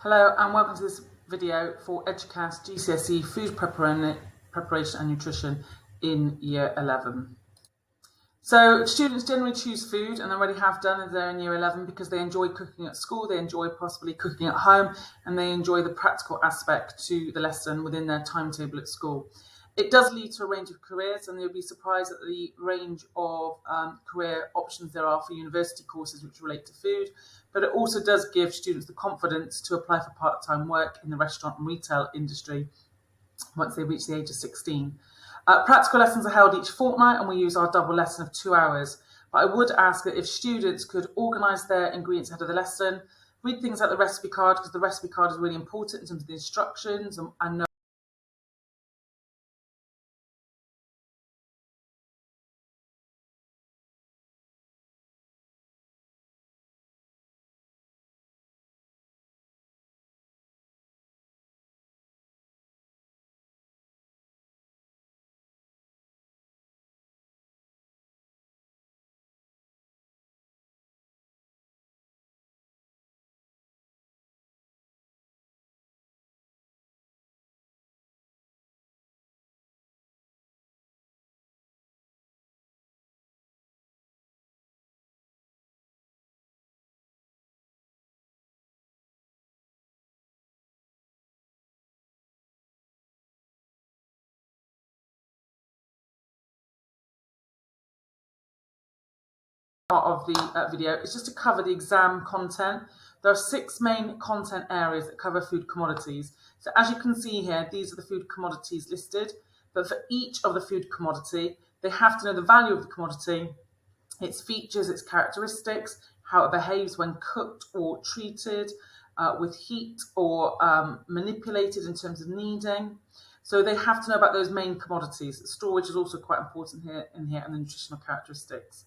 Hello and welcome to this video for EDUCAS GCSE Food Preparation and Nutrition in Year 11. So students generally choose food, and already have done if they're in Year 11, because they enjoy cooking at school, they enjoy possibly cooking at home, and they enjoy the practical aspect to the lesson within their timetable at school. It does lead to a range of careers, and you'll be surprised at the range of career options there are for university courses which relate to food, but it also does give students the confidence to apply for part-time work in the restaurant and retail industry once they reach the age of 16. Practical lessons are held each fortnight, and we use our double lesson of 2 hours. But I would ask that if students could organise their ingredients ahead of the lesson, read things like the recipe card, because the recipe card is really important in terms of the instructions and know part of the video is just to cover the exam content. There are 6 main content areas that cover food commodities. So as you can see here, these are the food commodities listed, but for each of the food commodity, they have to know the value of the commodity, its features, its characteristics, how it behaves when cooked or treated with heat or manipulated in terms of kneading. So they have to know about those main commodities. Storage is also quite important here, and the nutritional characteristics.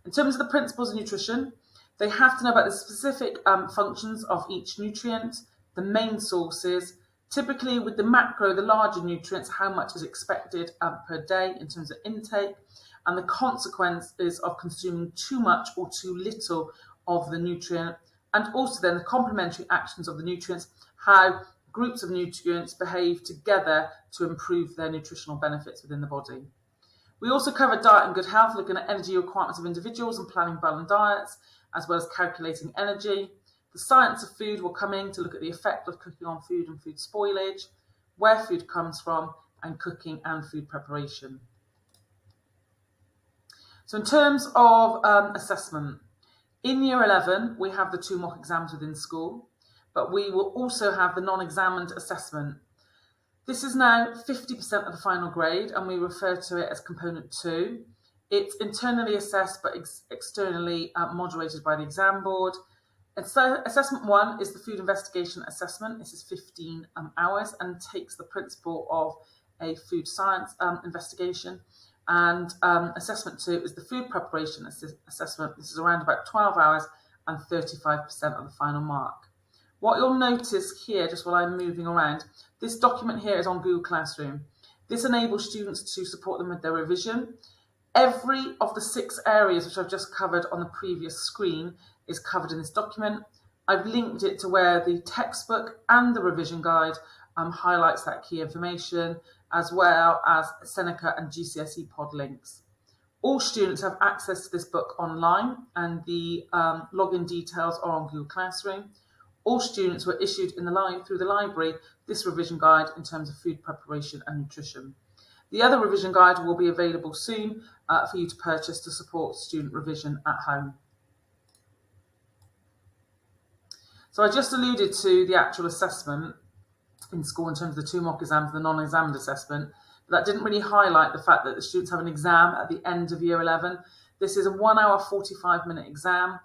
In terms of the principles of nutrition, they have to know about the specific functions of each nutrient, the main sources, typically with the macro, the larger nutrients, how much is expected per day in terms of intake, and the consequences of consuming too much or too little of the nutrient, and also then the complementary actions of the nutrients, how groups of nutrients behave together to improve their nutritional benefits within the body. We also covered diet and good health, looking at energy requirements of individuals and planning balanced diets, as well as calculating energy. The science of food will come in to look at the effect of cooking on food and food spoilage, where food comes from, and cooking and food preparation. So in terms of assessment, in Year 11, we have the 2 mock exams within school, but we will also have the non-examined assessment. This is now 50% of the final grade, and we refer to it as Component 2. It's internally assessed but externally moderated by the exam board. Assessment 1 is the Food Investigation Assessment. This is 15 hours and takes the principle of a food science investigation. And Assessment 2 is the Food Preparation Assessment. This is around about 12 hours and 35% of the final mark. What you'll notice here, just while I'm moving around, this document here is on Google Classroom. This enables students to support them with their revision. Every of the 6 areas which I've just covered on the previous screen is covered in this document. I've linked it to where the textbook and the revision guide highlights that key information, as well as Seneca and GCSE pod links. All students have access to this book online, and the login details are on Google Classroom. All students were issued through the library this revision guide in terms of food preparation and nutrition. The other revision guide will be available soon for you to purchase to support student revision at home. So I just alluded to the actual assessment in school in terms of the 2 mock exams, the non-examined assessment, but that didn't really highlight the fact that the students have an exam at the end of Year 11. This is a 1 hour, 45-minute exam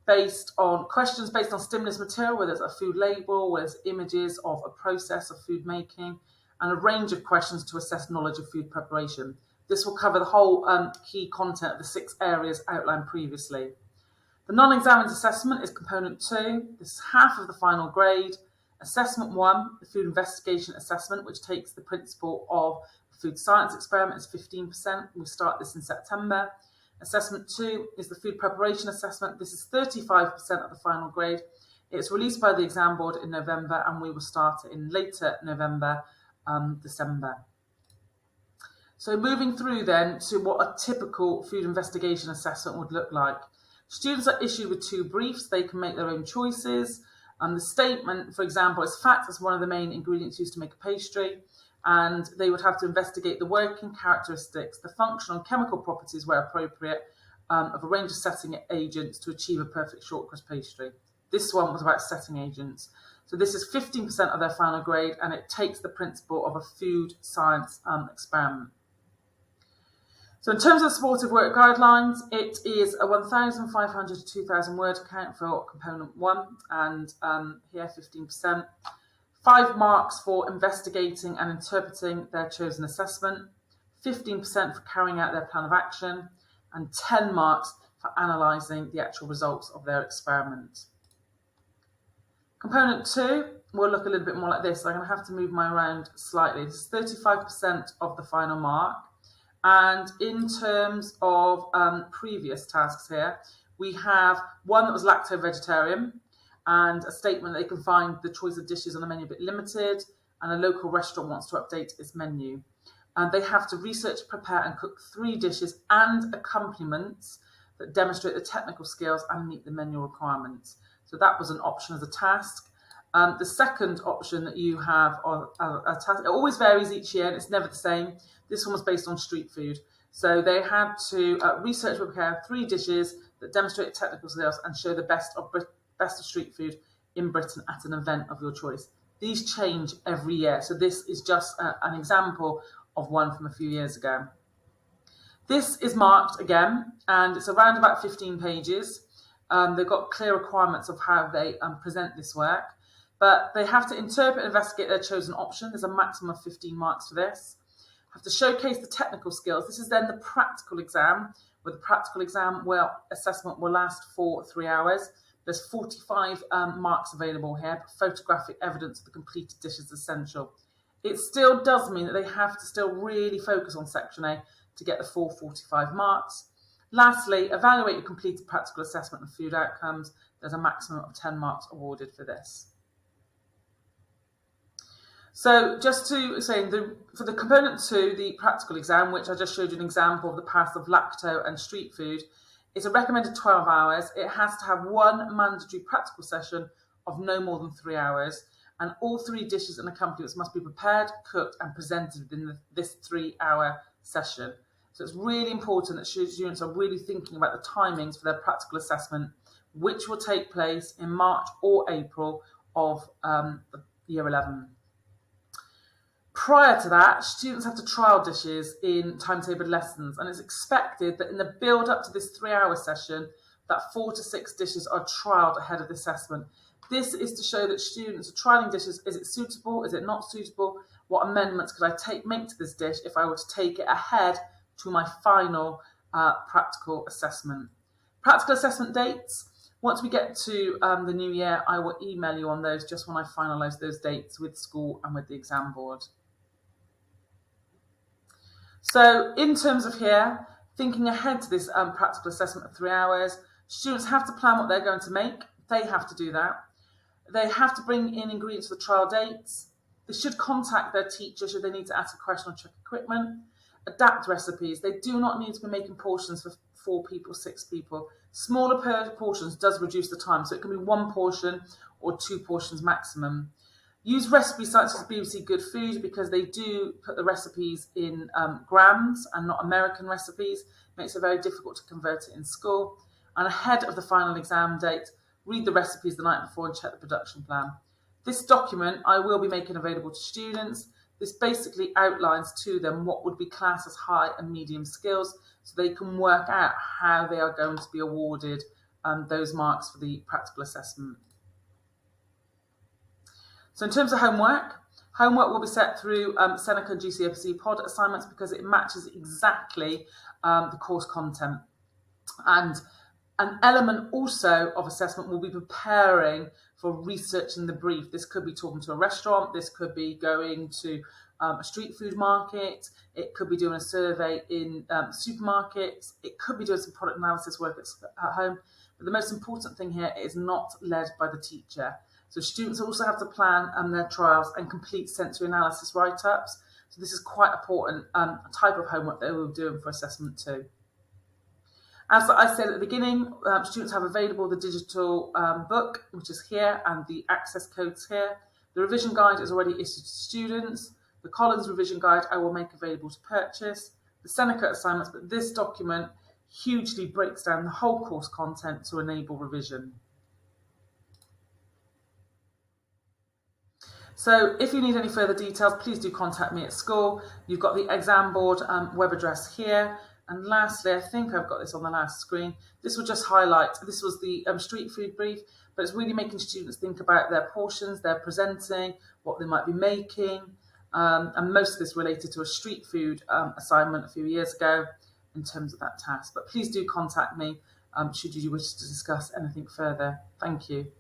based on questions based on stimulus material, where there's a food label, where there's images of a process of food making, and a range of questions to assess knowledge of food preparation. This will cover the whole key content of the 6 areas outlined previously. The non-examined assessment is Component 2. This is half of the final grade. Assessment 1, the Food Investigation Assessment, which takes the principle of food science experiment, is 15%. We start this in September. Assessment 2 is the Food Preparation Assessment. This is 35% of the final grade. It's released by the exam board in November, and we will start it in later November, December. So moving through then to what a typical food investigation assessment would look like. Students are issued with 2 briefs. They can make their own choices. The statement, for example, is fat as one of the main ingredients used to make a pastry, and they would have to investigate the working characteristics, the functional and chemical properties where appropriate, of a range of setting agents to achieve a perfect short crust pastry. This one was about setting agents. So this is 15% of their final grade, and it takes the principle of a food science experiment. So in terms of supportive work guidelines, it is a 1,500 to 2,000 word count for component 1, and here 15%. 5 marks for investigating and interpreting their chosen assessment, 15% for carrying out their plan of action, and 10 marks for analysing the actual results of their experiment. Component 2 will look a little bit more like this. So I'm going to have to move mine around slightly. This is 35% of the final mark. And in terms of previous tasks here, we have one that was lacto-vegetarian, and a statement that they can find the choice of dishes on the menu a bit limited, and a local restaurant wants to update its menu. And they have to research, prepare and cook 3 dishes and accompaniments that demonstrate the technical skills and meet the menu requirements. So that was an option as a task. The second option that you have on a task, it always varies each year and it's never the same. This one was based on street food. So they had to research and prepare 3 dishes that demonstrate technical skills and show the best of street food in Britain at an event of your choice. These change every year. So this is just an example of one from a few years ago. This is marked again, and it's around about 15 pages. They've got clear requirements of how they present this work, but they have to interpret and investigate their chosen option. There's a maximum of 15 marks for this. Have to showcase the technical skills. This is then the practical exam, where the practical exam assessment will last for 3 hours. There's 45 marks available here, but photographic evidence of the completed dish is essential. It still does mean that they have to still really focus on section A to get the full 45 marks. Lastly, evaluate your completed practical assessment of food outcomes. There's a maximum of 10 marks awarded for this. So just to say, for the component 2, the practical exam, which I just showed you an example of the path of lacto and street food, it's a recommended 12 hours. It has to have 1 mandatory practical session of no more than 3 hours, and all 3 dishes and accompaniments must be prepared, cooked and presented within this 3-hour session. So it's really important that students are really thinking about the timings for their practical assessment, which will take place in March or April of year 11. Prior to that, students have to trial dishes in timetabled lessons, and it's expected that in the build up to this 3-hour session, that 4 to 6 dishes are trialled ahead of the assessment. This is to show that students are trialling dishes. Is it suitable? Is it not suitable? What amendments could I make to this dish if I were to take it ahead to my final practical assessment? Practical assessment dates. Once we get to the new year, I will email you on those just when I finalise those dates with school and with the exam board. So in terms of here, thinking ahead to this practical assessment of 3 hours, students have to plan what they're going to make. They have to do that. They have to bring in ingredients for the trial dates. They should contact their teacher should they need to ask a question or check equipment. Adapt recipes. They do not need to be making portions for 4 people, 6 people. Smaller portions does reduce the time, so it can be 1 portion or 2 portions maximum. Use recipe sites as BBC Good Food because they do put the recipes in grams and not American recipes. Makes it very difficult to convert it in school. And ahead of the final exam date, read the recipes the night before and check the production plan. This document I will be making available to students. This basically outlines to them what would be classed as high and medium skills so they can work out how they are going to be awarded those marks for the practical assessment. So in terms of homework will be set through Seneca and GCSE pod assignments because it matches exactly the course content. And an element also of assessment will be preparing for researching the brief. This could be talking to a restaurant, this could be going to a street food market, it could be doing a survey in supermarkets, it could be doing some product analysis work at home. But the most important thing here is not led by the teacher. So students also have to plan their trials and complete sensory analysis write-ups. So this is quite important type of homework that we're doing for assessment too. As I said at the beginning, students have available the digital book, which is here, and the access codes here. The revision guide is already issued to students. The Collins revision guide I will make available to purchase. The Seneca assignments, but this document hugely breaks down the whole course content to enable revision. So if you need any further details, please do contact me at school. You've got the exam board web address here. And lastly, I think I've got this on the last screen. This will just highlight, this was the street food brief, but it's really making students think about their portions, their presenting, what they might be making. And most of this related to a street food assignment a few years ago in terms of that task. But please do contact me should you wish to discuss anything further. Thank you.